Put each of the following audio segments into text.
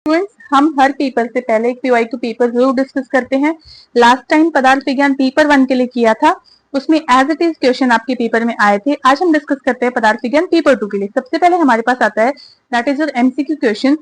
Students, हम हर paper से पहले एक पीवाईक्यू पेपर जरूर डिस्कस करते हैं। लास्ट टाइम पदार्थ विज्ञान पेपर 1 के लिए किया था, उसमें एज इट इज क्वेश्चन आपके पेपर में आए थे। आज हम डिस्कस करते हैं पदार्थ विज्ञान पेपर 2 के लिए। सबसे पहले हमारे पास आता है that is your MCQ question.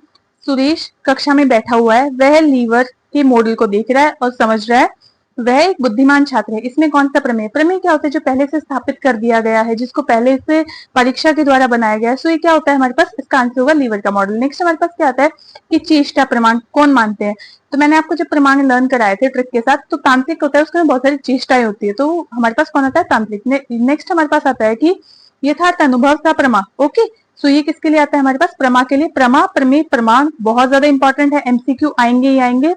Suresh कक्षा में बैठा हुआ है, वह लीवर के मॉडल को देख रहा है और समझ रहा है। वह एक बुद्धिमान छात्र है। इसमें कौन सा प्रमेय? प्रमेय क्या होता है? जो पहले से स्थापित कर दिया गया है, जिसको पहले से परीक्षा के द्वारा बनाया गया है। सो ये क्या होता है हमारे पास? इसका आंसर होगा लीवर का मॉडल। नेक्स्ट हमारे पास क्या आता है कि चेष्टा प्रमाण कौन मानते हैं? तो मैंने आपको जब प्रमाण लर्न कराए थे ट्रिक के साथ, तो तांत्रिक होता है, उसमें बहुत सारी चेष्टाएं होती है। तो हमारे पास कौन आता है? तांत्रिक। नेक्स्ट हमारे पास आता है कि यथार्थ अनुभव का प्रमा। ओके, सो ये किसके लिए आता है हमारे पास? प्रमा के लिए। प्रमा, प्रमेय, प्रमाण बहुत ज्यादा इंपॉर्टेंट है, एमसीक्यू आएंगे ही आएंगे।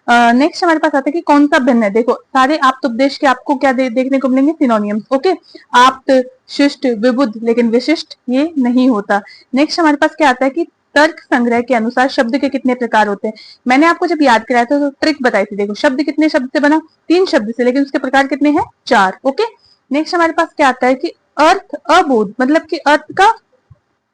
नेक्स्ट हमारे पास आता है कि कौन सा भिन्न है। देखो सारे आप्त उपदेश के आपको क्या देखने को मिलेंगे? सिनोनियम्स। ओके, आप्त, शिष्ट, विबुध, लेकिन विशिष्ट ये नहीं होता। नेक्स्ट हमारे पास क्या आता है कि तर्क संग्रह के अनुसार शब्द के कितने प्रकार होते हैं। मैंने आपको जब याद कराया था तो ट्रिक बताई थी। देखो शब्द कितने शब्द से बना? 3 शब्द से, लेकिन उसके प्रकार कितने हैं? 4। ओके, नेक्स्ट हमारे पास क्या आता है कि अर्थ अबोध, मतलब कि अर्थ का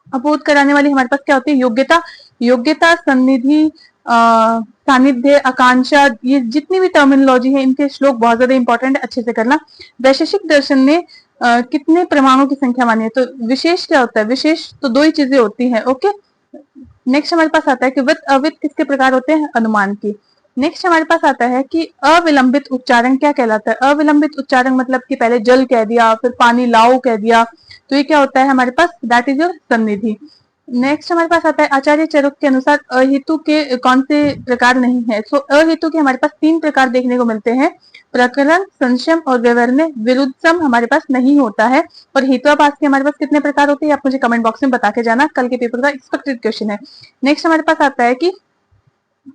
अबोध कराने वाली हमारे पास क्या होती है? योग्यता। योग्यता, सन्निधि, सानिध्य, आकांक्षा, ये जितनी भी टर्मिनोलॉजी है इनके श्लोक बहुत ज्यादा इंपॉर्टेंट है, अच्छे से करना। वैशेषिक दर्शन ने कितने प्रमाणों की संख्या मानी है? तो विशेष क्या होता है? विशेष तो 2 ही चीजें होती हैं। ओके, नेक्स्ट हमारे पास आता है कि वित्त अवित्त किसके प्रकार होते हैं? अनुमान की। नेक्स्ट हमारे पास आता है कि अविलंबित उच्चारण क्या कहलाता है? अविलंबित उच्चारण मतलब कि पहले जल कह दिया, फिर पानी लाओ कह दिया, तो ये क्या होता है हमारे पास? दैट इज योर सन्निधि। नेक्स्ट हमारे पास आता है आचार्य चरक के अनुसार अहेतु के कौन से प्रकार नहीं है। सो अहेतु के हमारे पास 3 प्रकार देखने को मिलते हैं, प्रकरण, संशय और विवरण। विरुद्धसम हमारे पास नहीं होता है। और हेतुआभास के हमारे पास कितने प्रकार होते हैं? आप मुझे कमेंट बॉक्स में बता के जाना, कल के पेपर का एक्सपेक्टेड क्वेश्चन है। नेक्स्ट हमारे पास आता है कि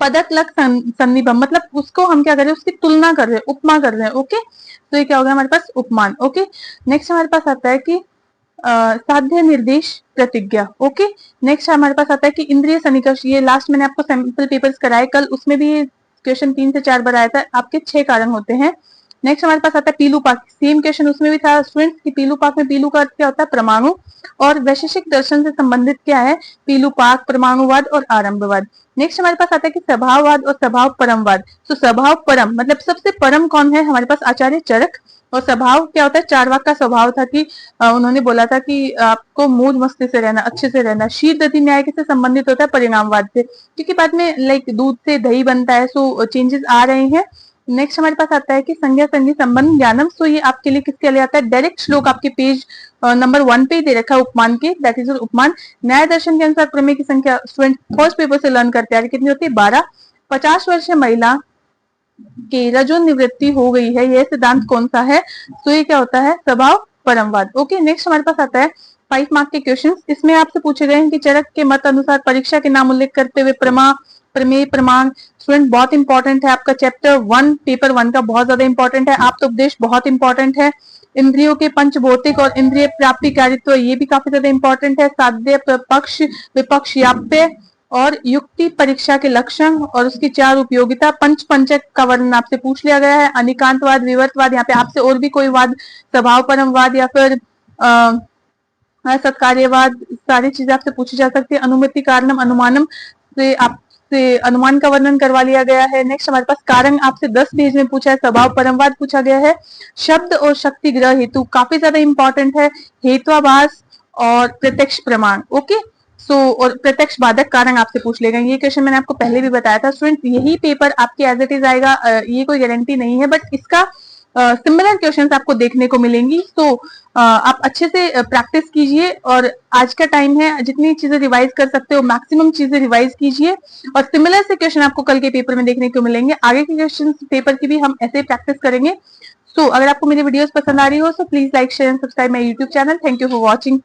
पदक लग सन्निभम, मतलब उसको हम क्या कर रहे हैं? उसकी तुलना कर रहे हैं, उपमा कर रहे हैं। ओके, तो ये क्या होगा हमारे पास? उपमान। ओके, नेक्स्ट हमारे पास आता है कि साध्य, निर्देश, प्रतिज्ञा। ओके, नेक्स्ट हमारे पास आता है कि इंद्रिय सन्निकर्ष। ये लास्ट मैंने आपको सैंपल पेपर्स कराए कल, उसमें भी क्वेश्चन 3 से 4 बार आया था। आपके 6 कारण होते हैं। नेक्स्ट हमारे पास आता है पीलू पाक। सेम क्वेश्चन उसमें भी था स्टूडेंट्स कि पीलू पाक में पीलू का अर्थ क्या होता है? परमाणु। और वैशेषिक दर्शन से संबंधित क्या है? पीलू पाक, परमाणुवाद और आरंभवाद। नेक्स्ट हमारे पास आता है कि स्वभाववाद और स्वभाव परमवाद। तो स्वभाव परम मतलब सबसे परम कौन है? हमारे पास आचार्य चरक। और स्वभाव क्या होता है? चार्वाक का स्वभाव था कि उन्होंने बोला था कि आपको मौज मस्ती से रहना, अच्छे से रहना। शीत गति न्याय किससे संबंधित होता है? परिणामवाद से, क्योंकि बाद में लाइक दूध से दही बनता है, सो चेंजेस आ रहे हैं। नेक्स्ट हमारे पास आता है कि संज्ञा संधि संबंध ज्ञानम। सो ये आपके लिए किसके लिए आता है? डायरेक्ट श्लोक आपके पेज नंबर 1 पे दे रखा है उपमान के, दैट इज उपमान। न्याय दर्शन के अनुसार प्रमेय की संख्या स्टूडेंट फर्स्ट पेपर से लर्न करते हैं कितनी होती है? 12। 50 वर्षीय महिला की रजो निवृत्ति हो गई है, यह सिद्धांत कौन सा है? तो ये क्या होता है? स्वभाव परमवाद। ओके, नेक्स्ट हमारे पास आता है 5 मार्क के क्वेश्चंस। इसमें आपसे पूछे गए हैं कि चरक के मत अनुसार परीक्षा के नाम उल्लेख करते हुए प्रमा, प्रमेय, प्रमाण। स्टूडेंट बहुत इंपॉर्टेंट है, आपका चैप्टर 1 पेपर 1 का बहुत ज्यादा इंपॉर्टेंट है। आप तो उपदेश बहुत इंपॉर्टेंट है। इंद्रियों के पंचभौतिक और इंद्रिय प्राप्ति कारित्व, ये भी काफी ज्यादा इंपॉर्टेंट है। साध्य, पक्ष, विपक्ष, याप्य और युक्ति परीक्षा के लक्षण और उसकी 4 उपयोगिता। पंचक का वर्णन आपसे पूछ लिया गया है। अनिकांतवाद, विवर्तवाद, यहाँ पे आपसे और भी कोई वाद, स्वभाव परमवाद या फिर सत्कार्यवाद, सारी चीजें आपसे पूछी जा सकती है। अनुमिति, कारणम, अनुमानम से आपसे अनुमान का वर्णन करवा लिया गया है। नेक्स्ट हमारे पास कारण आपसे 10 पेज में पूछा है। स्वभाव परमवाद पूछा गया है। शब्द और शक्ति ग्रह हेतु काफी ज्यादा इंपॉर्टेंट है। हेत्वाभास और प्रत्यक्ष प्रमाण। ओके, सो और प्रत्यक्ष बाधक कारण आपसे पूछ लेगा। ये क्वेश्चन मैंने आपको पहले भी बताया था स्टूडेंट, यही पेपर आपके एज इट इज आएगा, ये कोई गारंटी नहीं है, बट इसका सिमिलर क्वेश्चंस आपको देखने को मिलेंगी। तो आप अच्छे से प्रैक्टिस कीजिए और आज का टाइम है, जितनी चीजें रिवाइज कर सकते हो मैक्सिमम चीजें रिवाइज कीजिए और सिमिलर से क्वेश्चन आपको कल के पेपर में देखने को मिलेंगे। आगे के क्वेश्चन पेपर की भी हम ऐसे प्रैक्टिस करेंगे। सो अगर आपको मेरी वीडियोस पसंद आ रही हो तो please like, share and subscribe my YouTube channel. Thank you for watching.